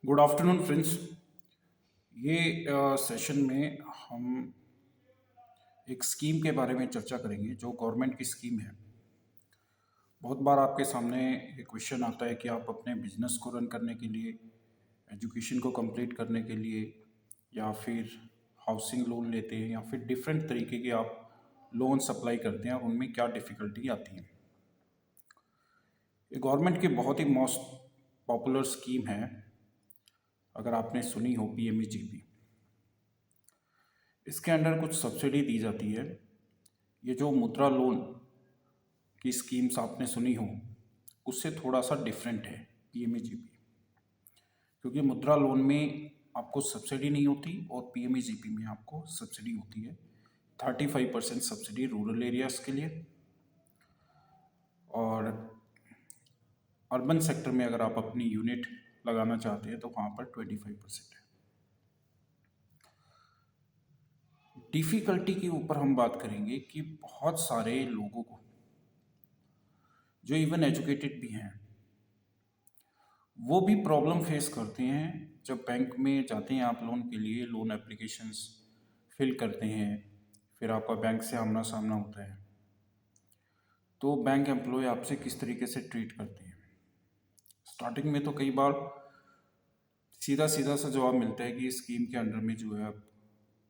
Good afternoon friends. ये session में हम एक स्कीम के बारे में चर्चा करेंगे जो गवर्नमेंट की स्कीम है। बहुत बार आपके सामने ये क्वेश्चन आता है कि आप अपने बिजनेस को रन करने के लिए, एजुकेशन को कंप्लीट करने के लिए, या फिर हाउसिंग लोन लेते हैं, या फिर डिफरेंट तरीके के आप लोन सप्लाई करते हैं और उनमें क्या डिफ़िकल्टी आती है। ये गवर्नमेंट की बहुत ही मोस्ट पॉपुलर स्कीम है, अगर आपने सुनी हो, पीएमईजीपी। इसके अंडर कुछ सब्सिडी दी जाती है। ये जो मुद्रा लोन की स्कीम्स आपने सुनी हो, उससे थोड़ा सा डिफरेंट है पीएमईजीपी, क्योंकि मुद्रा लोन में आपको सब्सिडी नहीं होती और पीएमईजीपी में आपको सब्सिडी होती है। 35% सब्सिडी रूरल एरियाज के लिए, और अर्बन सेक्टर में अगर आप अपनी यूनिट लगाना चाहते हैं तो वहाँ पर 25% है। डिफ़िकल्टी के ऊपर हम बात करेंगे कि बहुत सारे लोगों को, जो इवन एजुकेटेड भी हैं, वो भी प्रॉब्लम फेस करते हैं जब बैंक में जाते हैं। आप लोन के लिए लोन एप्लीकेशंस फिल करते हैं, फिर आपका बैंक से आमना सामना होता है, तो बैंक एम्प्लॉय आपसे किस तरीके से ट्रीट करते हैं। स्टार्टिंग में तो कई बार सीधा सीधा सा जवाब मिलता है कि स्कीम के अंडर में जो है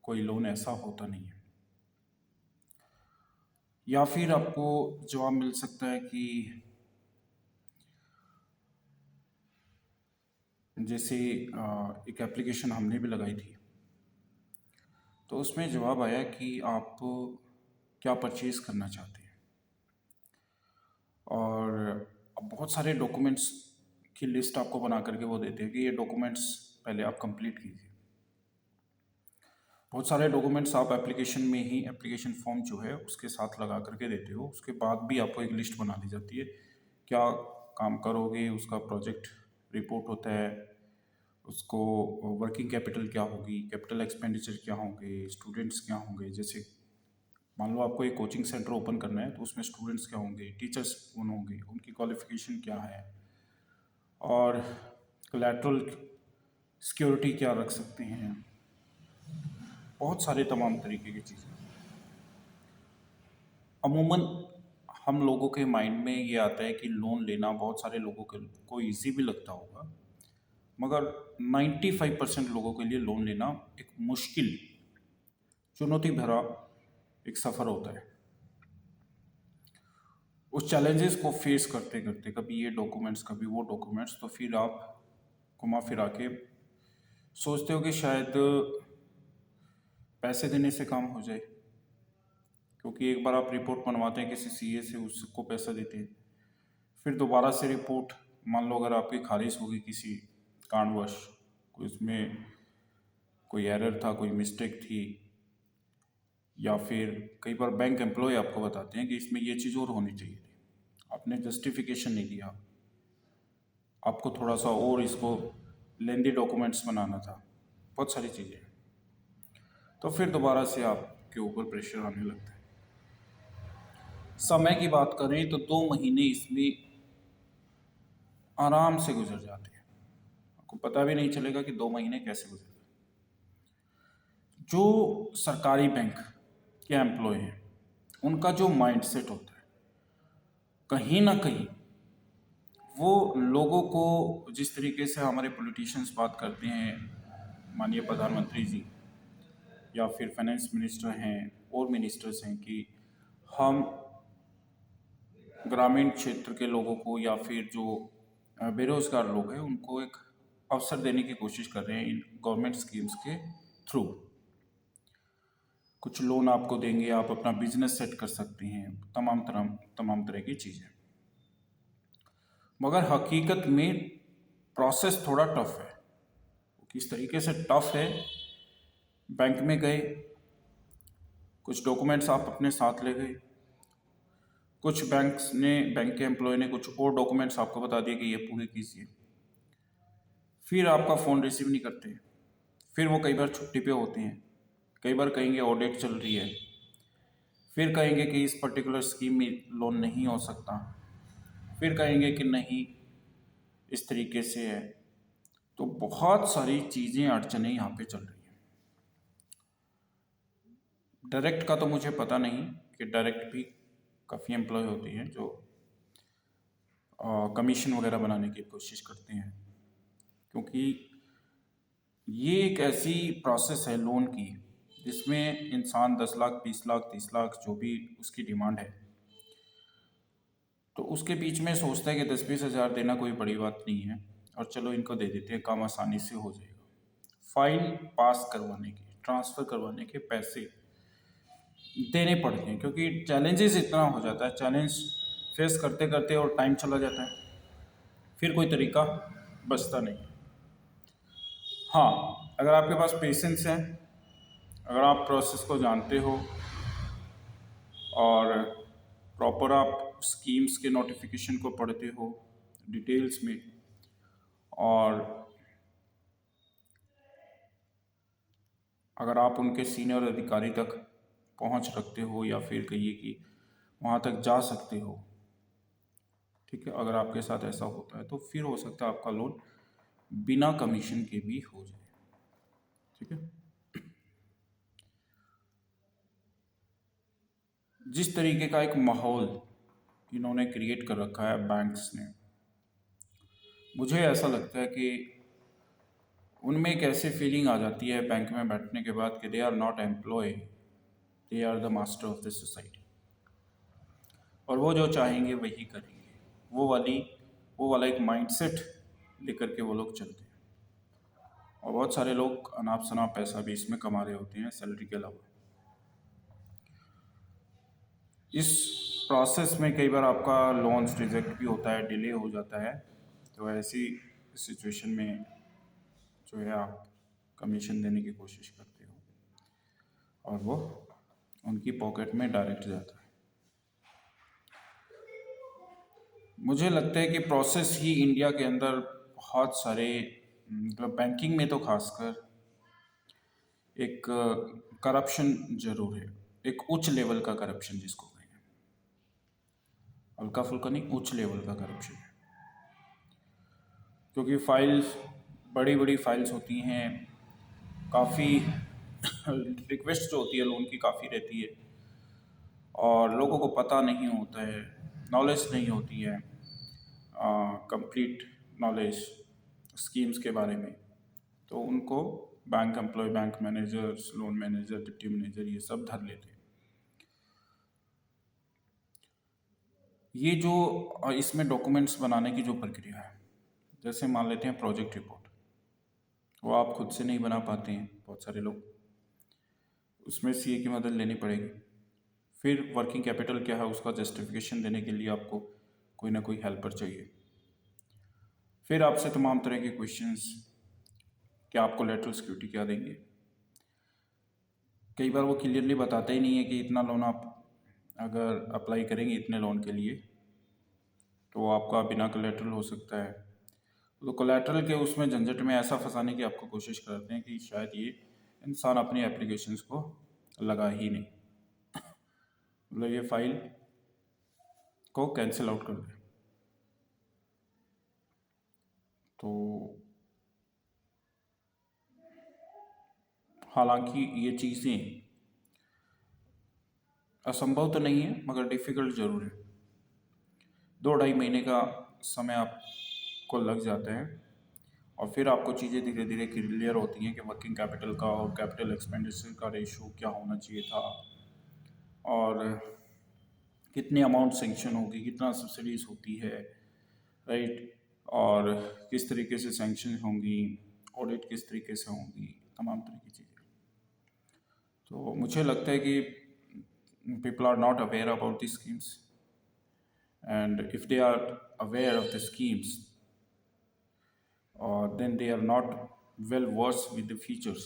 कोई लोन ऐसा होता नहीं है, या फिर आपको जवाब मिल सकता है कि जैसे एक एप्लीकेशन हमने भी लगाई थी, तो उसमें जवाब आया कि आप क्या परचेज़ करना चाहते हैं, और अब बहुत सारे डॉक्यूमेंट्स की लिस्ट आपको बना करके वो देते हैं कि ये डॉक्यूमेंट्स पहले आप कंप्लीट कीजिए। बहुत सारे डॉक्यूमेंट्स आप एप्लीकेशन में ही, एप्लीकेशन फॉर्म जो है उसके साथ लगा करके देते हो, उसके बाद भी आपको एक लिस्ट बना दी जाती है क्या काम करोगे, उसका प्रोजेक्ट रिपोर्ट होता है, उसको वर्किंग कैपिटल क्या होगी, कैपिटल एक्सपेंडिचर क्या होंगे, स्टूडेंट्स क्या होंगे। जैसे मान लो आपको एक कोचिंग सेंटर ओपन करना है, तो उसमें स्टूडेंट्स क्या होंगे, टीचर्स कौन होंगे, उनकी क्वालिफिकेशन क्या है, और कोलैटरल सिक्योरिटी क्या रख सकते हैं। बहुत सारे तमाम तरीके की चीज़ें। अमूमन हम लोगों के माइंड में ये आता है कि लोन लेना बहुत सारे लोगों को ईजी भी लगता होगा, मगर 95% लोगों के लिए लोन लेना एक मुश्किल, चुनौती भरा एक सफ़र होता है। उस चैलेंजेस को फेस करते करते, कभी ये डॉक्यूमेंट्स कभी वो डॉक्यूमेंट्स, तो फिर आप घुमा फिरा के सोचते हो कि शायद पैसे देने से काम हो जाए, क्योंकि एक बार आप रिपोर्ट बनवाते हैं किसी सीए से, उसको पैसा देते हैं, फिर दोबारा से रिपोर्ट, मान लो अगर आपकी खारिज होगी किसी कारणवश, कोई उसमें कोई एरर था, कोई मिस्टेक थी, या फिर कई बार बैंक एम्प्लॉय आपको बताते हैं कि इसमें ये चीज़ और होनी चाहिए थी, आपने जस्टिफिकेशन नहीं दिया, आपको थोड़ा सा और इसको लेंदी डॉक्यूमेंट्स बनाना था, बहुत सारी चीज़ें। तो फिर दोबारा से आपके ऊपर प्रेशर आने लगता है। समय की बात करें तो 2 महीने इसमें आराम से गुजर जाते हैं, आपको पता भी नहीं चलेगा कि 2 महीने कैसे गुजर गए। जो सरकारी बैंक के एम्प्लॉय हैं, उनका जो माइंडसेट होता है, कहीं ना कहीं वो लोगों को, जिस तरीके से हमारे पॉलिटिशियंस बात करते हैं, माननीय प्रधानमंत्री जी या फिर फाइनेंस मिनिस्टर हैं और मिनिस्टर्स हैं, कि हम ग्रामीण क्षेत्र के लोगों को या फिर जो बेरोजगार लोग हैं उनको एक अवसर देने की कोशिश कर रहे हैं इन गवर्नमेंट स्कीम्स के थ्रू। कुछ लोन आपको देंगे, आप अपना बिजनेस सेट कर सकते हैं, तमाम तरह की चीज़ें। मगर हकीकत में प्रोसेस थोड़ा टफ है। किस तरीके से टफ है, बैंक में गए, कुछ डॉक्यूमेंट्स आप अपने साथ ले गए, कुछ बैंक के एम्प्लॉय ने कुछ और डॉक्यूमेंट्स आपको बता दिए कि ये पूरे कीजिए, फिर आपका फ़ोन रिसीव नहीं करते, फिर वो कई बार छुट्टी पे होते हैं, कई बार कहेंगे ऑडिट चल रही है, फिर कहेंगे कि इस पर्टिकुलर स्कीम में लोन नहीं हो सकता, फिर कहेंगे कि नहीं इस तरीके से है। तो बहुत सारी चीज़ें अड़चनें यहाँ पे चल रही हैं। डायरेक्ट का तो मुझे पता नहीं कि डायरेक्ट भी काफ़ी एम्प्लॉय होती हैं जो कमीशन वगैरह बनाने की कोशिश करते हैं, क्योंकि ये एक ऐसी प्रोसेस है लोन की जिसमें इंसान 10 लाख, 20 लाख, 30 लाख जो भी उसकी डिमांड है, तो उसके बीच में सोचता है कि 10-20 हज़ार देना कोई बड़ी बात नहीं है और चलो इनको दे देते हैं, काम आसानी से हो जाएगा। फाइल पास करवाने के, ट्रांसफ़र करवाने के पैसे देने पड़ते हैं, क्योंकि चैलेंजेस इतना हो जाता है, चैलेंज फेस करते करते और टाइम चला जाता है, फिर कोई तरीका बचता नहीं। हाँ, अगर आपके पास पेशेंस है, अगर आप प्रोसेस को जानते हो और प्रॉपर आप स्कीम्स के नोटिफिकेशन को पढ़ते हो डिटेल्स में, और अगर आप उनके सीनियर अधिकारी तक पहुंच रखते हो या फिर कहिए कि वहां तक जा सकते हो, ठीक है, अगर आपके साथ ऐसा होता है तो फिर हो सकता है आपका लोन बिना कमीशन के भी हो जाए, ठीक है। जिस तरीके का एक माहौल इन्होंने क्रिएट कर रखा है बैंक्स ने, मुझे ऐसा लगता है कि उनमें एक ऐसी फीलिंग आ जाती है बैंक में बैठने के बाद कि they are not employ, they are the master of the society, और वो जो चाहेंगे वही करेंगे। वो वाला एक माइंडसेट लेकर के वो लोग चलते हैं, और बहुत सारे लोग अनाप शनाप पैसा भी इसमें कमा रहे होते हैं सैलरी के अलावा। इस प्रोसेस में कई बार आपका लोन्स रिजेक्ट भी होता है, डिले हो जाता है, तो ऐसी सिचुएशन में जो है आप कमीशन देने की कोशिश करते हो और वो उनकी पॉकेट में डायरेक्ट जाता है। मुझे लगता है कि प्रोसेस ही इंडिया के अंदर बहुत सारे, मतलब बैंकिंग में तो खासकर एक करप्शन जरूर है, एक उच्च लेवल का करप्शन जिसको कहें, हल्का फुल्का नहीं, उच्च लेवल का करप्शन है, क्योंकि फाइल्स, बड़ी बड़ी फाइल्स होती हैं, काफ़ी रिक्वेस्ट जो होती है लोन की काफ़ी रहती है, और लोगों को पता नहीं होता है, नॉलेज नहीं होती है कंप्लीट नॉलेज स्कीम्स के बारे में, तो उनको bank employ, bank managers, loan manager, deputy manager ये सब धर लेते हैं। ये जो इसमें डॉक्यूमेंट्स बनाने की जो प्रक्रिया है, जैसे मान लेते हैं प्रोजेक्ट रिपोर्ट, वो आप खुद से नहीं बना पाते हैं बहुत सारे लोग, उसमें सीए की मदद लेनी पड़ेगी। फिर वर्किंग कैपिटल क्या है उसका जस्टिफिकेशन देने के लिए आपको कोई ना कोई हेल्पर चाहिए। फिर आपसे तमाम तरह के क्वेश्चंस कि आपको लेटरल सिक्योरिटी क्या देंगे। कई बार वो क्लियरली बताते ही नहीं है कि इतना लोन आप अगर अप्लाई करेंगे इतने लोन के लिए तो वो आपका बिना कोलेटरल हो सकता है। तो कोलेटरल के उसमें झंझट में ऐसा फंसाने की आपको कोशिश करते हैं कि शायद ये इंसान अपनी एप्लीकेशंस को लगा ही नहीं, मतलब ये फाइल को कैंसिल आउट कर दे। तो हालांकि ये चीज़ें असंभव तो नहीं है मगर डिफ़िकल्ट ज़रूर है। 2-2.5 महीने का समय आपको लग जाता है और फिर आपको चीज़ें धीरे धीरे क्लियर होती हैं कि वर्किंग कैपिटल का और कैपिटल एक्सपेंडिचर का रेशो क्या होना चाहिए था, और कितनी अमाउंट सेंक्शन होगी, कितना सब्सिडीज़ होती है, राइट, और किस तरीके से सेंक्शन होंगी, ऑडिट किस तरीके से होंगी, तमाम तरह की चीज़ें। तो मुझे लगता है कि people are not aware about these schemes, and if they are aware of the schemes, then they are not well versed with the features,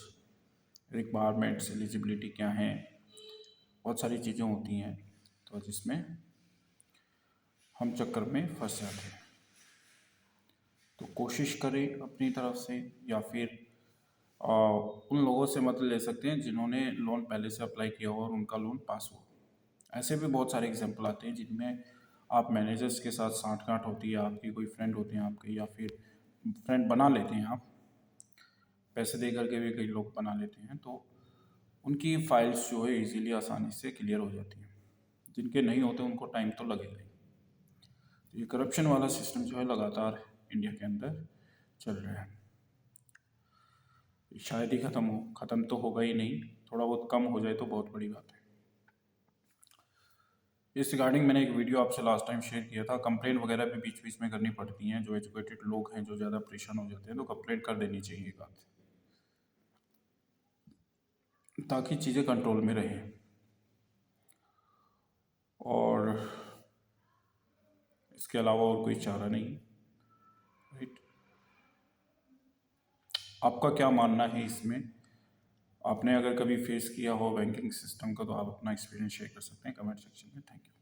requirements, eligibility क्या हैं, बहुत सारी चीज़ें होती हैं तो जिसमें हम चक्कर में फंस जाते हैं। तो कोशिश करें अपनी तरफ से, या फिर उन लोगों से मदद ले सकते हैं जिन्होंने लोन पहले से अप्लाई किया हो और उनका लोन पास हो। ऐसे भी बहुत सारे एग्जांपल आते हैं जिनमें आप मैनेजर्स के साथ साठ गांठ होती है, आपकी कोई फ्रेंड होते हैं आपके, या फिर फ्रेंड बना लेते हैं आप, पैसे दे करके भी कई लोग बना लेते हैं, तो उनकी फाइल्स जो है इजीली आसानी से क्लियर हो जाती हैं। जिनके नहीं होते उनको टाइम तो लगेगा ही। तो ये करप्शन वाला सिस्टम जो है लगातार इंडिया के अंदर चल रहा है। शायद ही ख़त्म तो होगा ही नहीं, थोड़ा बहुत कम हो जाए तो बहुत बड़ी बात है। इस रिगार्डिंग मैंने एक वीडियो आपसे लास्ट टाइम शेयर किया था। कंप्लेंट वगैरह भी बीच बीच में करनी पड़ती हैं। जो एजुकेटेड लोग हैं, जो ज़्यादा परेशान हो जाते हैं, तो कंप्लेंट कर देनी चाहिए एक आध, ताकि चीज़ें कंट्रोल में रहें। और इसके अलावा और कोई चारा नहीं, राइट। आपका क्या मानना है इसमें? आपने अगर कभी फेस किया हो बैंकिंग सिस्टम का, तो आप अपना एक्सपीरियंस शेयर कर सकते हैं कमेंट सेक्शन में। Thank you.